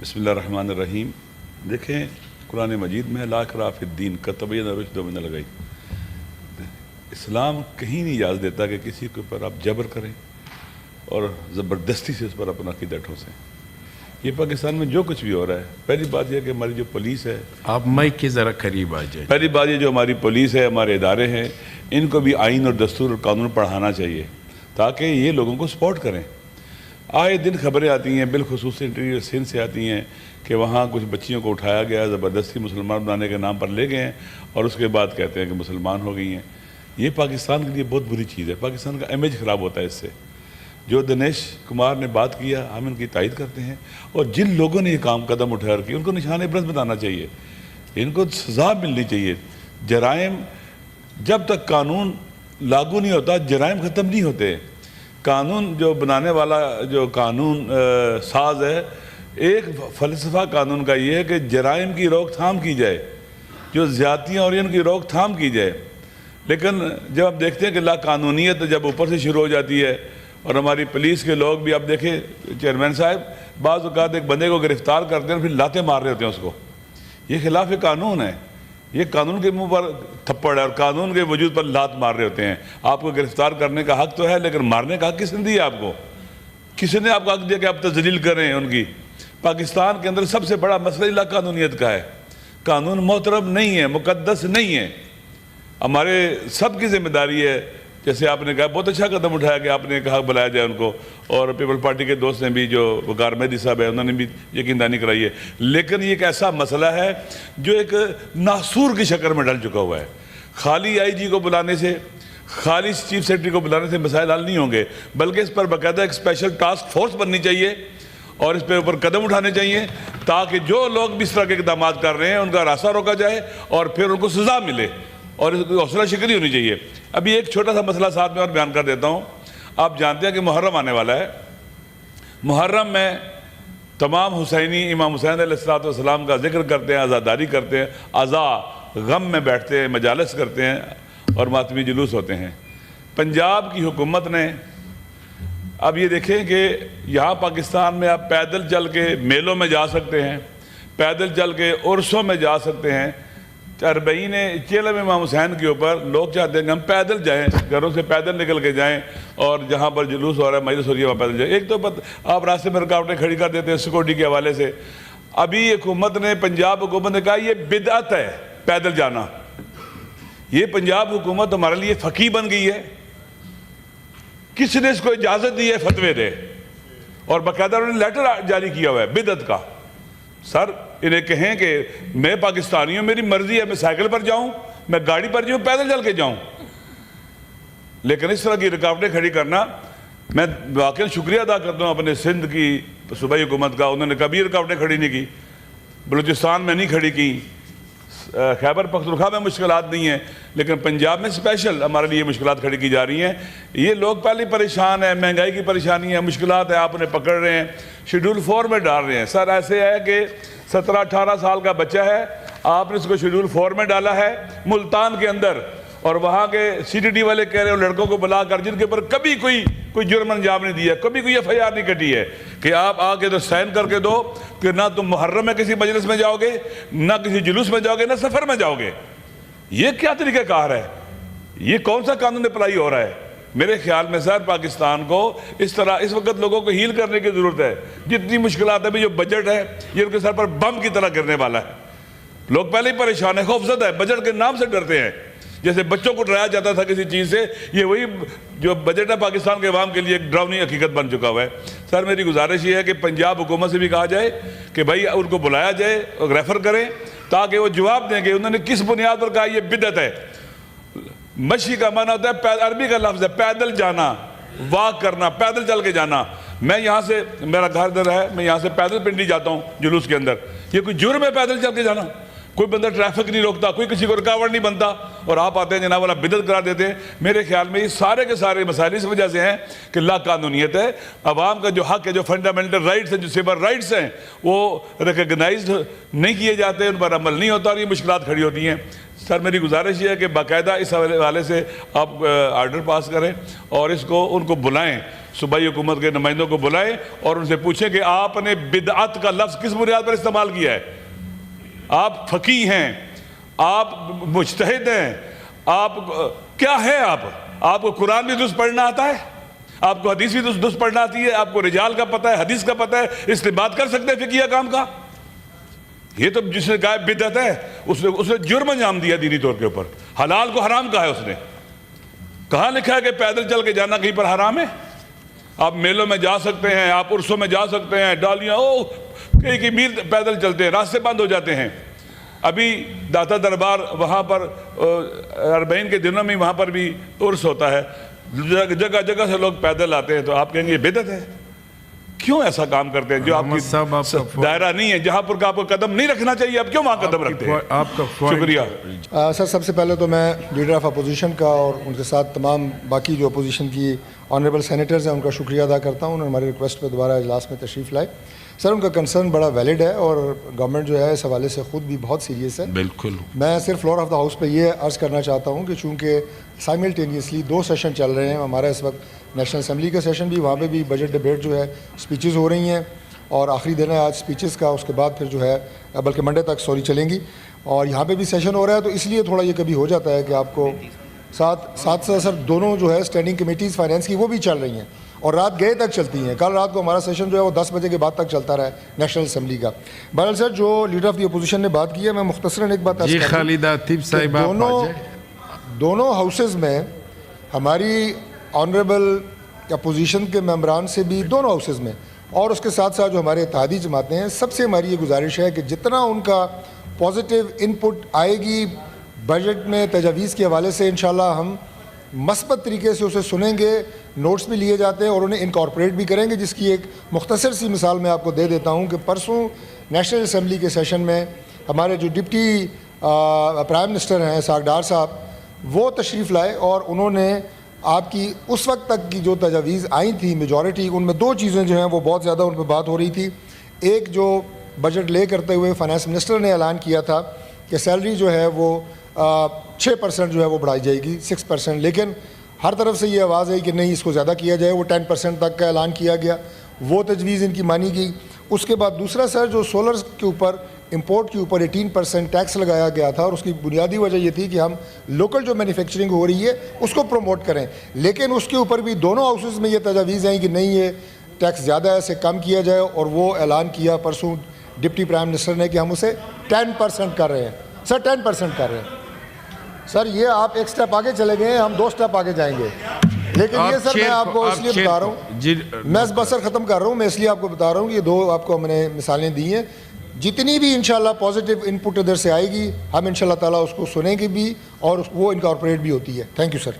بسم اللہ الرحمن الرحیم۔ دیکھیں قرآن مجید میں لا اکراہ فی الدین قد تبین الرشد من الغی، اسلام کہیں نہیں اجازت دیتا کہ کسی کے اوپر آپ جبر کریں اور زبردستی سے اس پر اپنا عقیدہ ٹھوسیں۔ یہ پاکستان میں جو کچھ بھی ہو رہا ہے، پہلی بات یہ کہ ہماری جو پولیس ہے، آپ مائک کے ذرا قریب آ جائیں۔ پہلی بات یہ جو ہماری پولیس ہے، ہمارے ادارے ہیں، ان کو بھی آئین اور دستور اور قانون پڑھانا چاہیے تاکہ یہ لوگوں کو سپورٹ کریں۔ آئے دن خبریں آتی ہیں، بالخصوص انٹیریئر سندھ سے آتی ہیں کہ وہاں کچھ بچیوں کو اٹھایا گیا، زبردستی مسلمان بنانے کے نام پر لے گئے ہیں اور اس کے بعد کہتے ہیں کہ مسلمان ہو گئی ہیں۔ یہ پاکستان کے لیے بہت بری چیز ہے، پاکستان کا امیج خراب ہوتا ہے اس سے۔ جو دنیش کمار نے بات کیا، ہم ان کی تائید کرتے ہیں، اور جن لوگوں نے یہ کام قدم اٹھا رکھی ان کو نشان عبرت بتانا چاہیے، ان کو سزا ملنی چاہیے۔ جرائم جب تک قانون لاگو نہیں ہوتا، جرائم ختم نہیں ہوتے۔ قانون جو بنانے والا جو قانون ساز ہے، ایک فلسفہ قانون کا یہ ہے کہ جرائم کی روک تھام کی جائے، جو زیادتیاں اور ان کی روک تھام کی جائے۔ لیکن جب ہم دیکھتے ہیں کہ لا قانونیت جب اوپر سے شروع ہو جاتی ہے، اور ہماری پولیس کے لوگ بھی، اب دیکھیں چیئرمین صاحب بعض اوقات ایک بندے کو گرفتار کرتے ہیں پھر لاتے مار رہے ہوتے ہیں اس کو، یہ خلاف قانون ہے، یہ قانون کے منہ پر تھپڑ ہے اور قانون کے وجود پر لات مار رہے ہوتے ہیں۔ آپ کو گرفتار کرنے کا حق تو ہے، لیکن مارنے کا حق کس نے دیا آپ کو؟ کسی نے آپ کو حق دیا کہ آپ تذلیل کریں ان کی؟ پاکستان کے اندر سب سے بڑا مسئلہ لا قانونیت کا ہے۔ قانون محترم نہیں ہے، مقدس نہیں ہے۔ ہمارے سب کی ذمہ داری ہے، جیسے آپ نے کہا بہت اچھا قدم اٹھایا کہ آپ نے کہا بلایا جائے ان کو، اور پیپل پارٹی کے دوست نے بھی، جو وقار مہدی صاحب ہے، انہوں نے بھی یقین دہانی کرائی ہے۔ لیکن یہ ایک ایسا مسئلہ ہے جو ایک ناسور کی شکل میں ڈل چکا ہوا ہے۔ خالی آئی جی کو بلانے سے، خالی چیف سیکرٹری کو بلانے سے مسائل حل نہیں ہوں گے، بلکہ اس پر باقاعدہ ایک اسپیشل ٹاسک فورس بننی چاہیے اور اس پہ اوپر قدم اٹھانے چاہیے تاکہ جو لوگ بھی اس طرح کے اقدامات کر رہے ہیں ان کا راستہ روکا جائے اور پھر ان کو سزا ملے، اور اس کی حوصلہ شکنی ہونی چاہیے۔ ابھی ایک چھوٹا سا مسئلہ ساتھ میں اور بیان کر دیتا ہوں۔ آپ جانتے ہیں کہ محرم آنے والا ہے۔ محرم میں تمام حسینی امام حسین علیہ السلام کا ذکر کرتے ہیں، عزاداری کرتے ہیں، عزا غم میں بیٹھتے ہیں، مجالس کرتے ہیں اور ماتمی جلوس ہوتے ہیں۔ پنجاب کی حکومت نے اب یہ دیکھیں کہ یہاں پاکستان میں آپ پیدل چل کے میلوں میں جا سکتے ہیں، پیدل چل کے عرسوں میں جا سکتے ہیں۔ اربعین چیلم امام حسین کے اوپر لوگ چاہتے ہیں کہ ہم پیدل جائیں، گھروں سے پیدل نکل کے جائیں، اور جہاں پر جلوس ہو رہا ہے، مجلس ہو رہی ہے، وہاں پیدل جائیں۔ ایک تو آپ راستے میں رکاوٹیں کھڑی کر دیتے ہیں سیکورٹی کے حوالے سے۔ ابھی حکومت نے، پنجاب حکومت نے کہا یہ بدعت ہے پیدل جانا۔ یہ پنجاب حکومت ہمارے لیے فقی بن گئی ہے۔ کس نے اس کو اجازت دی ہے فتوے دے؟ اور باقاعدہ انہوں نے لیٹر جاری کیا ہوا ہے بدعت کا۔ سر انہیں کہیں کہ میں پاکستانی ہوں، میری مرضی ہے، میں سائیکل پر جاؤں، میں گاڑی پر جاؤں، پیدل چل کے جاؤں، لیکن اس طرح کی رکاوٹیں کھڑی کرنا، میں واقعی شکریہ ادا کرتا ہوں اپنے سندھ کی صوبائی حکومت کا، انہوں نے کبھی رکاوٹیں کھڑی نہیں کی، بلوچستان میں نہیں کھڑی کی، خیبر پختونخوا میں مشکلات نہیں ہیں، لیکن پنجاب میں اسپیشل ہمارے لیے مشکلات کھڑی کی جا رہی ہیں۔ یہ لوگ پہلے پریشان ہیں، مہنگائی کی پریشانی ہے، مشکلات ہے، آپ انہیں پکڑ رہے ہیں، شیڈول 4 میں ڈال رہے ہیں۔ سر ایسے ہے کہ 17-18 سال کا بچہ ہے، آپ نے اس کو شیڈول 4 میں ڈالا ہے ملتان کے اندر، اور وہاں کے سی ٹی ڈی والے کہہ رہے ہیں لڑکوں کو بلا کر جن کے اوپر کبھی کوئی جرم انجام نہیں دیا، کبھی کوئی FIR نہیں کٹی ہے، کہ آپ آ کے تو سائن کر کے دو کہ نہ تم محرم میں کسی مجلس میں جاؤ گے، نہ کسی جلوس میں جاؤ گے، نہ سفر میں جاؤ گے۔ یہ کیا طریقہ کار ہے؟ یہ کون سا قانون اپلائی ہو رہا ہے؟ میرے خیال میں سر پاکستان کو اس طرح اس وقت لوگوں کو ہیل کرنے کی ضرورت ہے۔ جتنی مشکلات ہے، جو بجٹ ہے یہ ان کے سر پر بم کی طرح گرنے والا ہے۔ لوگ پہلے ہی پریشان ہیں، خوفزدہ ہے، بجٹ کے نام سے ڈرتے ہیں۔ جیسے بچوں کو ڈرایا جاتا تھا کسی چیز سے، یہ وہی جو بجٹ ہے پاکستان کے عوام کے لیے ایک ڈراؤنی حقیقت بن چکا ہوا ہے۔ سر میری گزارش یہ ہے کہ پنجاب حکومت سے بھی کہا جائے کہ بھائی ان کو بلایا جائے اور ریفر کریں تاکہ وہ جواب دیں کہ انہوں نے کس بنیاد پر کہا یہ بدعت ہے۔ مشی کا معنی ہوتا ہے، عربی کا لفظ ہے پیدل جانا، واک کرنا، پیدل چل کے جانا۔ میں یہاں سے، میرا گھر ادھر ہے، میں یہاں سے پیدل پنڈی جاتا ہوں جلوس کے اندر، یہ کوئی جرم ہے پیدل چل کے جانا؟ کوئی بندہ ٹریفک نہیں روکتا، کوئی کسی کو رکاوٹ نہیں بنتا، اور آپ آتے ہیں جناب والا بدعت قرار دیتے ہیں۔ میرے خیال میں یہ سارے کے سارے مسائل اس وجہ سے ہیں کہ لا قانونیت ہے۔ عوام کا جو حق ہے، جو فنڈامنٹل رائٹس ہیں، جو سول رائٹس ہیں، وہ ریکگنائزڈ نہیں کیے جاتے، ان پر عمل نہیں ہوتا، اور یہ مشکلات کھڑی ہوتی ہیں۔ سر میری گزارش یہ ہے کہ باقاعدہ اس حوالے سے آپ آرڈر پاس کریں اور اس کو ان کو بلائیں صوبائی حکومت کے نمائندوں کو بلائیں اور ان سے پوچھیں کہ آپ نے بدعت کا لفظ کس بنیاد پر استعمال کیا ہے؟ آپ فقیہ ہیں، آپ مجتہد ہیں، آپ کیا ہے؟ آپ کو قرآن بھی درست پڑھنا آتا ہے؟ آپ کو حدیث بھی درست پڑھنا آتی ہے؟ آپ کو رجال کا پتہ ہے، حدیث کا پتہ ہے؟ استنباط کر سکتے ہیں فقیہ کام کا؟ یہ تو جس نے کہا بدعت ہے اس نے جرم انجام دیا دینی طور کے اوپر. حلال کو حرام کہا ہے اس نے. کہاں لکھا ہے کہ پیدل چل کے جانا کہیں پر حرام ہے؟ آپ میلوں میں جا سکتے ہیں، آپ عرسوں میں جا سکتے ہیں، ڈالیاں کئی میل پیدل چلتے ہیں، راستے بند ہو جاتے ہیں. ابھی داتا دربار وہاں پر 40 کے دنوں میں وہاں پر بھی عرس ہوتا ہے، جگہ جگہ سے لوگ پیدل آتے ہیں. تو آپ کہیں گے یہ بدعت ہے. کیوں ایسا کام کرتے ہیں جو آپ کی دائرہ نہیں ہے، جہاں پر آپ کو قدم نہیں رکھنا چاہیے، آپ کیوں وہاں قدم رکھتے ہیں؟ آپ کا شکریہ. سر سب سے پہلے تو میں لیڈر آف اپوزیشن کا اور ان کے ساتھ تمام باقی جو اپوزیشن کی آنریبل سینیٹرز ہیں ان کا شکریہ ادا کرتا ہوں. انہوں نے ہماری ریکویسٹ پہ دوبارہ اجلاس میں تشریف لائے. سر ان کا کنسرن بڑا ویلڈ ہے اور گورنمنٹ جو ہے اس حوالے سے خود بھی بہت سیریس ہے. بالکل. میں صرف فلور آف دا ہاؤس پہ یہ عرض کرنا چاہتا ہوں کہ چونکہ سائملٹینیسلی 2 سیشن چل رہے ہیں، ہمارا اس وقت نیشنل اسمبلی کا سیشن بھی، وہاں پہ بھی بجٹ ڈبیٹ جو ہے سپیچز ہو رہی ہیں اور آخری دن ہے آج سپیچز کا، اس کے بعد پھر جو ہے بلکہ منڈے تک چلیں گی، اور یہاں پہ بھی سیشن ہو رہا ہے. تو اس لیے تھوڑا یہ کبھی ہو جاتا ہے کہ آپ کو ساتھ سر دونوں جو ہے اسٹینڈنگ کمیٹیز فائنینس کی وہ بھی چل رہی ہیں اور رات گئے تک چلتی ہیں. کل رات کو ہمارا سیشن جو ہے وہ 10 بجے کے بعد تک چلتا رہا ہے نیشنل اسمبلی کا. بہرحال سر جو لیڈر آف دی اپوزیشن نے بات کی ہے، میں مختصراً ایک بات جی خالد عاطف صاحب دونوں ہاؤسز میں ہماری آنریبل اپوزیشن کے ممبران سے بھی دونوں ہاؤسز میں اور اس کے ساتھ ساتھ جو ہمارے اتحادی جماعتیں ہیں سب سے ہماری یہ گزارش ہے کہ جتنا ان کا پازیٹیو انپٹ آئے گی بجٹ میں تجاویز کے حوالے سے انشاءاللہ ہم مثبت طریقے سے اسے سنیں گے. نوٹس بھی لیے جاتے ہیں اور انہیں انکارپوریٹ بھی کریں گے، جس کی ایک مختصر سی مثال میں آپ کو دے دیتا ہوں کہ پرسوں نیشنل اسمبلی کے سیشن میں ہمارے جو ڈپٹی پرائم منسٹر ہیں اسحاق ڈار صاحب وہ تشریف لائے اور انہوں نے آپ کی اس وقت تک کی جو تجاویز آئی تھیں میجورٹی، ان میں 2 چیزیں جو ہیں وہ بہت زیادہ ان پہ بات ہو رہی تھی. ایک جو بجٹ لے کرتے ہوئے فائنانس منسٹر نے اعلان کیا تھا کہ سیلری جو ہے وہ 6% جو ہے وہ بڑھائی جائے گی 6%، لیکن ہر طرف سے یہ آواز ہے کہ نہیں اس کو زیادہ کیا جائے، وہ 10% تک کا اعلان کیا گیا، وہ تجویز ان کی مانی گئی. اس کے بعد دوسرا سر جو سولر کے اوپر امپورٹ کے اوپر 18% ٹیکس لگایا گیا تھا اور اس کی بنیادی وجہ یہ تھی کہ ہم لوکل جو مینوفیکچرنگ ہو رہی ہے اس کو پروموٹ کریں، لیکن اس کے اوپر بھی دونوں ہاؤسز میں یہ تجاویز ہیں کہ نہیں یہ ٹیکس زیادہ ہے، اسے کم کیا جائے، اور وہ اعلان کیا پرسوں ڈپٹی پرائم منسٹر نے کہ ہم اسے 10% کر رہے ہیں. سر 10% کر رہے ہیں. سر یہ آپ ایک سٹیپ آگے چلے گئے ہیں، ہم 2 سٹیپ آگے جائیں گے. لیکن یہ سر میں آپ کو اس لیے بتا رہا ہوں، میں بس سر ختم کر رہا ہوں، میں اس لیے آپ کو بتا رہا ہوں کہ یہ 2 آپ کو میں نے مثالیں دی ہیں. جتنی بھی انشاءاللہ پازیٹیو انپٹ ادھر سے آئے گی ہم انشاءاللہ تعالیٰ اس کو سنیں گے بھی اور وہ انکارپوریٹ بھی ہوتی ہے. Thank you sir.